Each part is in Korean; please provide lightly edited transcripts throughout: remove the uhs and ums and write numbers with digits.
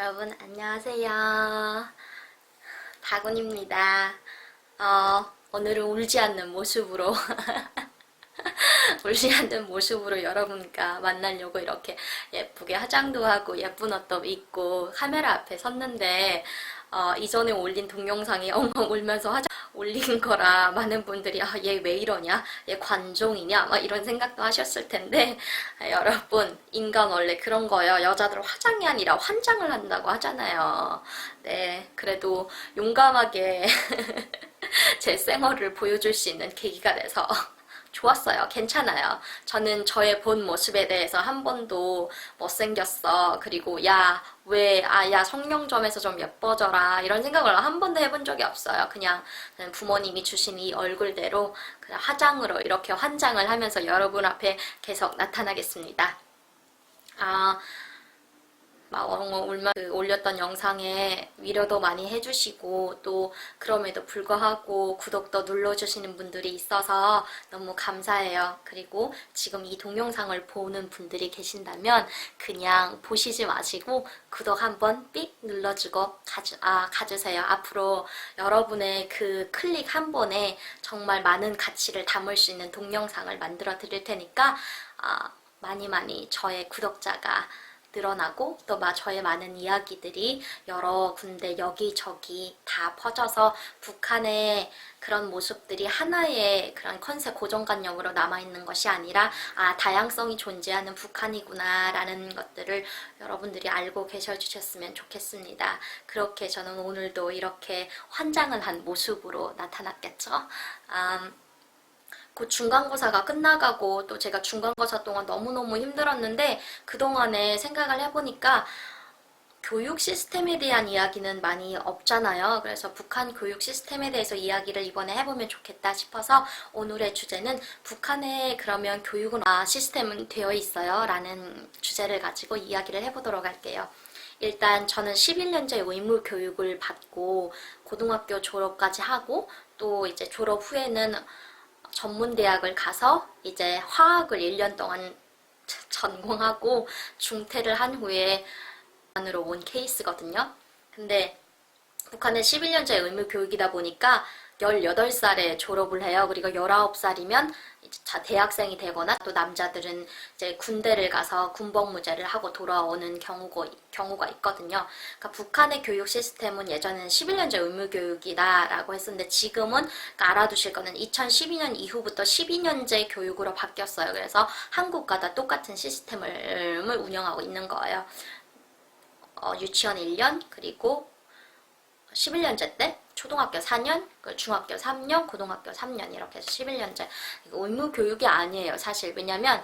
여러분 안녕하세요. 다군입니다. 오늘은 울지 않는 모습으로 울지 않는 모습으로 여러분과 만나려고 이렇게 예쁘게 화장도 하고 예쁜 옷도 입고 카메라 앞에 섰는데 이전에 올린 동영상이 엉엉 울면서 화장 올린 거라 많은 분들이 얘 왜 이러냐? 얘 관종이냐? 막 이런 생각도 하셨을 텐데 여러분 인간 원래 그런 거예요. 여자들 화장이 아니라 환장을 한다고 하잖아요. 네, 그래도 용감하게 제 생얼을 보여줄 수 있는 계기가 돼서 좋았어요. 괜찮아요. 저는 저의 본 모습에 대해서 한 번도 못생겼어. 그리고 야, 야, 성룡점에서 좀 예뻐져라. 이런 생각을 한 번도 해본 적이 없어요. 그냥 부모님이 주신 이 얼굴대로 그냥 화장으로 이렇게 환장을 하면서 여러분 앞에 계속 나타나겠습니다. 막 엉엉 울면 올렸던 영상에 위로도 많이 해주시고 또 그럼에도 불구하고 구독도 눌러주시는 분들이 있어서 너무 감사해요. 그리고 지금 이 동영상을 보는 분들이 계신다면 그냥 보시지 마시고 구독 한번 삑 눌러주고 가주세요. 앞으로 여러분의 그 클릭 한 번에 정말 많은 가치를 담을 수 있는 동영상을 만들어 드릴 테니까 많이 저의 구독자가 늘어나고 또 저의 많은 이야기들이 여러 군데 여기저기 다 퍼져서 북한의 그런 모습들이 하나의 그런 컨셉 고정관념으로 남아있는 것이 아니라 다양성이 존재하는 북한이구나 라는 것들을 여러분들이 알고 계셔 주셨으면 좋겠습니다. 그렇게 저는 오늘도 이렇게 환장을 한 모습으로 나타났겠죠. 그 중간고사가 끝나가고 또 제가 중간고사 동안 너무너무 힘들었는데 그동안에 생각을 해보니까 교육 시스템에 대한 이야기는 많이 없잖아요. 그래서 북한 교육 시스템에 대해서 이야기를 이번에 해보면 좋겠다 싶어서 오늘의 주제는 북한에 그러면 교육은 시스템은 되어 있어요 라는 주제를 가지고 이야기를 해보도록 할게요. 일단 저는 11년제 의무 교육을 받고 고등학교 졸업까지 하고 또 이제 졸업 후에는 전문대학을 가서 이제 화학을 1년 동안 전공하고 중퇴를 한 후에 북한으로 온 케이스거든요. 근데 북한은 11년제 의무교육이다 보니까 18살에 졸업을 해요. 그리고 19살이면 이제 대학생이 되거나 또 남자들은 이제 군대를 가서 군복무제를 하고 돌아오는 경우가 있거든요. 그러니까 북한의 교육 시스템은 예전에는 11년제 의무교육이다라고 했었는데 지금은 그러니까 알아두실 거는 2012년 이후부터 12년제 교육으로 바뀌었어요. 그래서 한국과 다 똑같은 시스템을 운영하고 있는 거예요. 유치원 1년 그리고 11년제 때 초등학교 4년, 중학교 3년, 고등학교 3년 이렇게 해서 11년제. 의무교육이 아니에요 사실. 왜냐면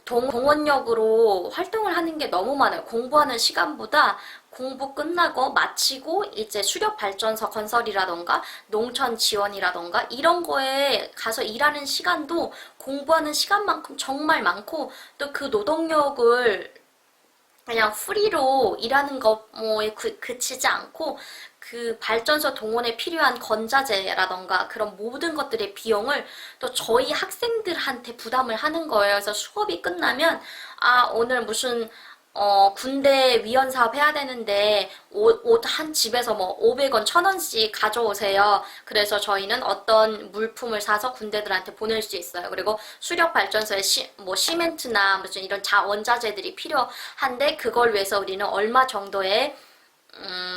동원력으로 활동을 하는 게 너무 많아요. 공부하는 시간보다 공부 끝나고 마치고 이제 수력발전소 건설이라던가 농촌 지원이라던가 이런 거에 가서 일하는 시간도 공부하는 시간만큼 정말 많고 또 그 노동력을 그냥 프리로 일하는 것에 그치지 않고 그 발전소 동원에 필요한 건자재라던가 그런 모든 것들의 비용을 또 저희 학생들한테 부담을 하는 거예요. 그래서 수업이 끝나면 오늘 무슨 군대 위원 사업 해야 되는데 옷 한 집에서 뭐 500원, 1000원씩 가져오세요. 그래서 저희는 어떤 물품을 사서 군대들한테 보낼 수 있어요. 그리고 수력 발전소에 시멘트나 무슨 이런 원자재들이 필요한데 그걸 위해서 우리는 얼마 정도의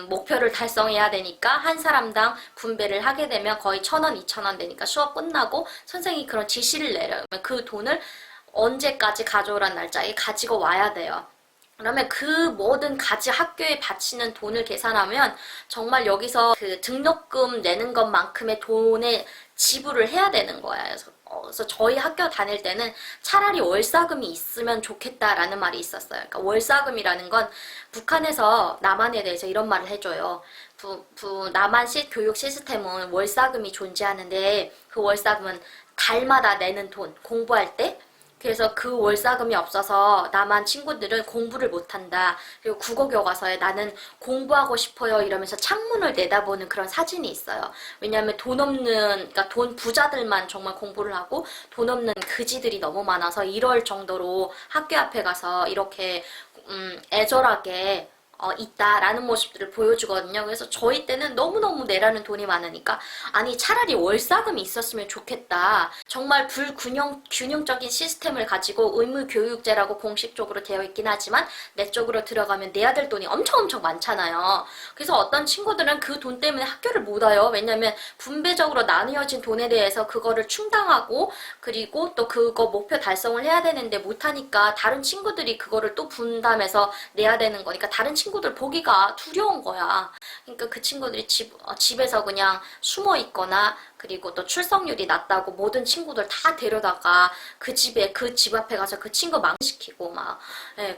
목표를 달성해야 되니까 한 사람당 분배를 하게 되면 거의 1000원, 2000원 되니까 수업 끝나고 선생님이 그런 지시를 내려요. 그 돈을 언제까지 가져오란 날짜에 가지고 와야 돼요. 그러면 그 모든 학교에 바치는 돈을 계산하면 정말 여기서 그 등록금 내는 것만큼의 돈에 지불을 해야 되는 거야. 그래서 저희 학교 다닐 때는 차라리 월사금이 있으면 좋겠다라는 말이 있었어요. 그러니까 월사금이라는 건 북한에서 남한에 대해서 이런 말을 해줘요. 남한식 교육 시스템은 월사금이 존재하는데 그 월사금은 달마다 내는 돈, 공부할 때 그래서 그 월사금이 없어서 남한 친구들은 공부를 못한다. 그리고 국어교과서에 나는 공부하고 싶어요 이러면서 창문을 내다보는 그런 사진이 있어요. 왜냐하면 그러니까 돈 부자들만 정말 공부를 하고 돈 없는 그지들이 너무 많아서 이럴 정도로 학교 앞에 가서 이렇게 애절하게 있다라는 모습들을 보여주거든요. 그래서 저희 때는 너무너무 내라는 돈이 많으니까 아니 차라리 월사금이 있었으면 좋겠다. 정말 균형적인 시스템을 가지고 의무교육제라고 공식적으로 되어 있긴 하지만 내 쪽으로 들어가면 내야 될 돈이 엄청 많잖아요. 그래서 어떤 친구들은 그 돈 때문에 학교를 못 와요. 왜냐면 분배적으로 나누어진 돈에 대해서 그거를 충당하고 그리고 또 그거 목표 달성을 해야 되는데 못하니까 다른 친구들이 그거를 또 분담해서 내야 되는 거니까 다른 친구들 보기가 두려운 거야. 그러니까 그 친구들이 집에서 그냥 숨어 있거나 그리고 또 출석률이 낮다고 모든 친구들 다 데려다가 그 집 앞에 가서 그 친구 망시키고 막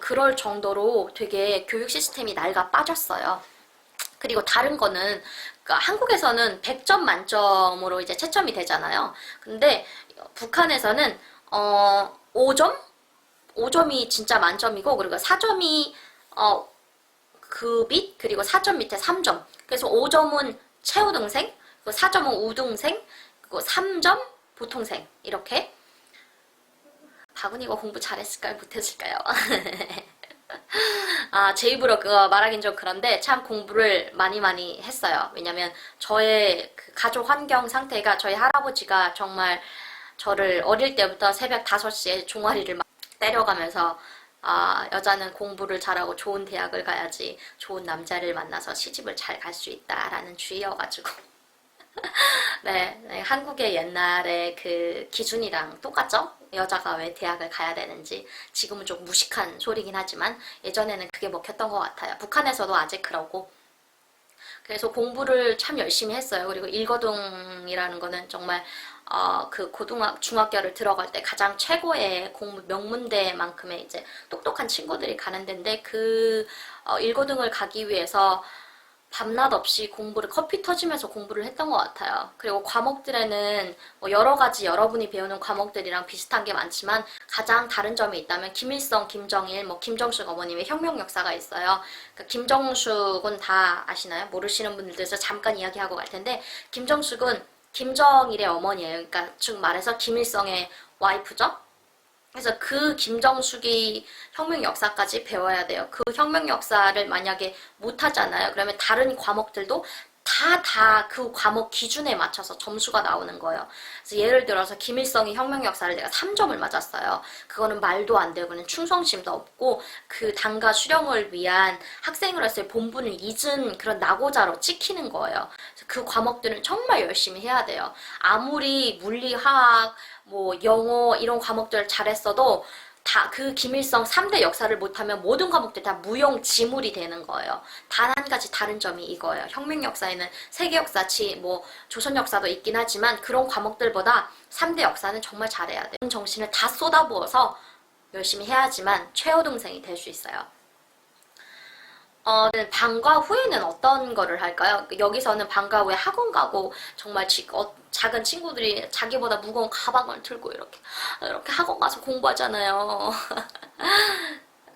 그럴 정도로 되게 교육 시스템이 낡아 빠졌어요. 그리고 다른 거는 그러니까 한국에서는 100점 만점으로 이제 채점이 되잖아요. 근데 북한에서는 5점? 5점이 진짜 만점이고 그리고 4점이 그 밑 그리고 4점 밑에 3점. 그래서 5점은 최우등생, 4점은 우등생, 그리고 3점 보통생 이렇게. 바구니가 공부 잘했을까요? 못했을까요? 제 입으로 그거 말하긴 좀 그런데 참 공부를 많이 했어요. 왜냐면 저의 그 가족 환경 상태가 저희 할아버지가 정말 저를 어릴 때부터 새벽 5시에 종아리를 막 때려가면서 여자는 공부를 잘하고 좋은 대학을 가야지 좋은 남자를 만나서 시집을 잘 갈 수 있다라는 주의여가지고 네, 한국의 옛날의 그 기준이랑 똑같죠? 여자가 왜 대학을 가야 되는지. 지금은 좀 무식한 소리긴 하지만 예전에는 그게 먹혔던 것 같아요. 북한에서도 아직 그러고. 그래서 공부를 참 열심히 했어요. 그리고 일거둥이라는 거는 정말 그 중학교를 들어갈 때 가장 최고의 공부 명문대만큼의 이제 똑똑한 친구들이 가는 데인데 그 일거둥을 가기 위해서 밤낮 없이 커피 터지면서 공부를 했던 것 같아요. 그리고 과목들에는 뭐 여러 가지 여러분이 배우는 과목들이랑 비슷한 게 많지만 가장 다른 점이 있다면 김일성, 김정일, 뭐 김정숙 어머님의 혁명 역사가 있어요. 그러니까 김정숙은 다 아시나요? 모르시는 분들에서 잠깐 이야기하고 갈 텐데 김정숙은 김정일의 어머니예요. 그러니까 즉 말해서 김일성의 와이프죠. 그래서 그 김정숙이 혁명 역사까지 배워야 돼요. 그 혁명 역사를 만약에 못하잖아요. 그러면 다른 과목들도 다 그 과목 기준에 맞춰서 점수가 나오는 거예요. 그래서 예를 들어서 김일성이 혁명 역사를 내가 3점을 맞았어요. 그거는 말도 안 되고 그냥 충성심도 없고 그 단과 수령을 위한 학생으로서의 본분을 잊은 그런 낙오자로 찍히는 거예요. 그래서 그 과목들은 정말 열심히 해야 돼요. 아무리 물리, 화학, 뭐 영어 이런 과목들을 잘했어도 다 그 김일성 3대 역사를 못하면 모든 과목들이 다 무용지물이 되는 거예요. 단 한 가지 다른 점이 이거예요. 혁명 역사에는 세계 역사, 뭐 조선 역사도 있긴 하지만 그런 과목들보다 3대 역사는 정말 잘해야 돼요. 정신을 다 쏟아부어서 열심히 해야지만 최우등생이 될 수 있어요. 방과 후에는 어떤 거를 할까요? 여기서는 방과 후에 학원 가고 정말 작은 친구들이 자기보다 무거운 가방을 들고 이렇게 학원 가서 공부하잖아요.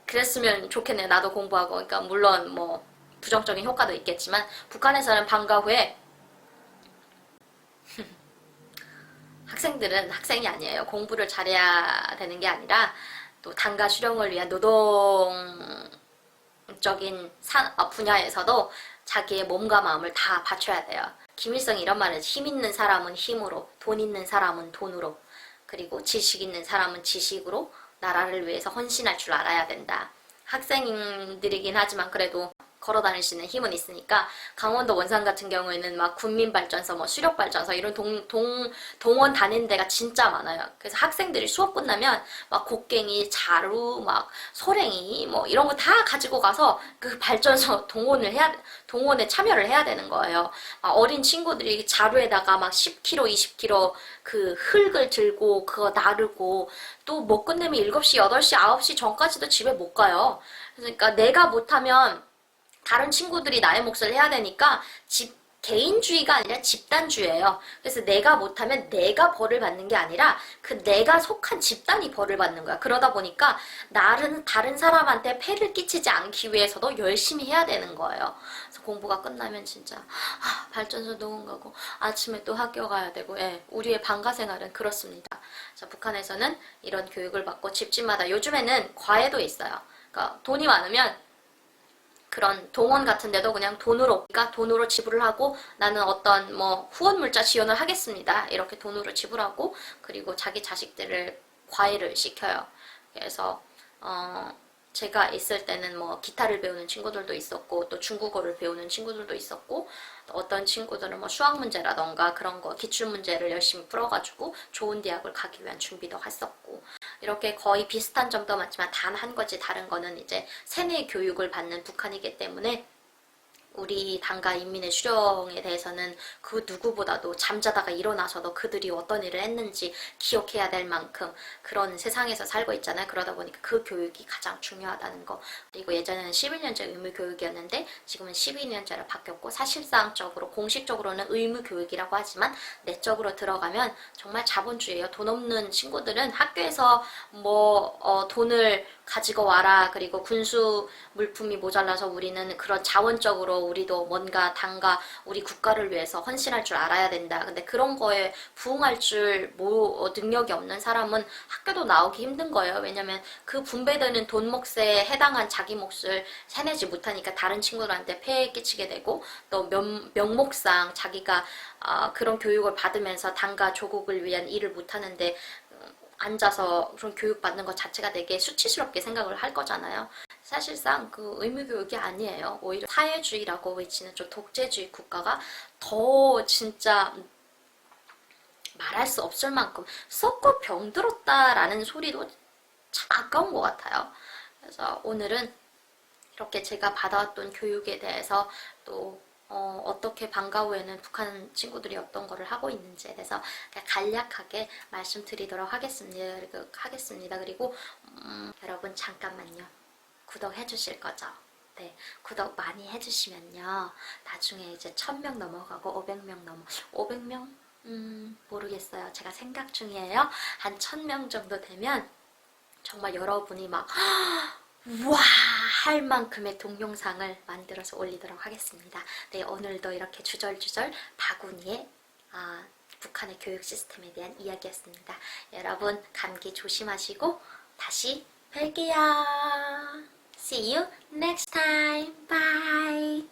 그랬으면 좋겠네요. 나도 공부하고. 그러니까 물론 뭐 부정적인 효과도 있겠지만 북한에서는 방과 후에 학생들은 학생이 아니에요. 공부를 잘해야 되는 게 아니라 또 단과 수령을 위한 노동적인 분야에서도 자기의 몸과 마음을 다 바쳐야 돼요. 김일성이 이런 말을 힘 있는 사람은 힘으로, 돈 있는 사람은 돈으로, 그리고 지식 있는 사람은 지식으로 나라를 위해서 헌신할 줄 알아야 된다. 학생들이긴 하지만 그래도 걸어 다닐 수 있는 힘은 있으니까 강원도 원산 같은 경우에는 막 군민발전소, 뭐 수력발전소 이런 동원 다니는 데가 진짜 많아요. 그래서 학생들이 수업 끝나면 막 곡괭이, 자루, 막 소랭이 뭐 이런 거 다 가지고 가서 그 발전소 동원에 참여를 해야 되는 거예요. 어린 친구들이 자루에다가 막 10kg, 20kg 그 흙을 들고 그거 나르고 또 못 끝내면 7시, 8시, 9시 전까지도 집에 못 가요. 그러니까 내가 못하면 다른 친구들이 나의 몫을 해야 되니까 개인주의가 아니라 집단주의예요. 그래서 내가 못하면 내가 벌을 받는 게 아니라 그 내가 속한 집단이 벌을 받는 거야. 그러다 보니까 다른 사람한테 폐를 끼치지 않기 위해서도 열심히 해야 되는 거예요. 그래서 공부가 끝나면 진짜 발전소 노원 가고 아침에 또 학교 가야 되고 우리의 방과 생활은 그렇습니다. 자, 북한에서는 이런 교육을 받고 집집마다 요즘에는 과외도 있어요. 그러니까 돈이 많으면 그런 동원 같은 데도 그냥 돈으로 지불을 하고 나는 어떤 뭐 후원 물자 지원을 하겠습니다. 이렇게 돈으로 지불하고 그리고 자기 자식들을 과외를 시켜요. 그래서 제가 있을 때는 뭐 기타를 배우는 친구들도 있었고 또 중국어를 배우는 친구들도 있었고 또 어떤 친구들은 뭐 수학 문제라던가 그런 거 기출 문제를 열심히 풀어가지고 좋은 대학을 가기 위한 준비도 했었고 이렇게 거의 비슷한 점도 많지만 단 한 가지 다른 거는 이제 세뇌 교육을 받는 북한이기 때문에 우리 당가 인민의 수령에 대해서는 그 누구보다도 잠자다가 일어나서도 그들이 어떤 일을 했는지 기억해야 될 만큼 그런 세상에서 살고 있잖아요. 그러다 보니까 그 교육이 가장 중요하다는 거. 그리고 예전에는 11년제 의무교육이었는데 지금은 12년제로 바뀌었고 사실상적으로 공식적으로는 의무교육이라고 하지만 내적으로 들어가면 정말 자본주의예요. 돈 없는 친구들은 학교에서 뭐 돈을 가지고 와라. 그리고 군수 물품이 모자라서 우리는 그런 자원적으로 우리도 뭔가 당가 우리 국가를 위해서 헌신할 줄 알아야 된다. 근데 그런 거에 부응할 줄 능력이 없는 사람은 학교도 나오기 힘든 거예요. 왜냐면 그 분배되는 돈 몫에 해당한 자기 몫을 해내지 못하니까 다른 친구들한테 폐해 끼치게 되고 또 명목상 자기가 그런 교육을 받으면서 당가 조국을 위한 일을 못하는데 앉아서 그런 교육 받는 것 자체가 되게 수치스럽게 생각을 할 거잖아요. 사실상 그 의무교육이 아니에요. 오히려 사회주의라고 외치는 저 독재주의 국가가 더 진짜 말할 수 없을 만큼 썩고 병들었다라는 소리도 참 아까운 것 같아요. 그래서 오늘은 이렇게 제가 받아왔던 교육에 대해서 또 어떻게 방과 후에는 북한 친구들이 어떤 거를 하고 있는지에 대해서 간략하게 말씀드리도록 하겠습니다. 그리고 여러분 잠깐만요. 구독해 주실 거죠? 네, 구독 많이 해주시면요. 나중에 이제 1000명 넘어가고 500명? 모르겠어요. 제가 생각 중이에요. 한 1000명 정도 되면 정말 여러분이 막 와! 할 만큼의 동영상을 만들어서 올리도록 하겠습니다. 네, 오늘도 이렇게 주절주절 바구니의 북한의 교육 시스템에 대한 이야기였습니다. 여러분 감기 조심하시고 다시 뵐게요. See you next time. Bye.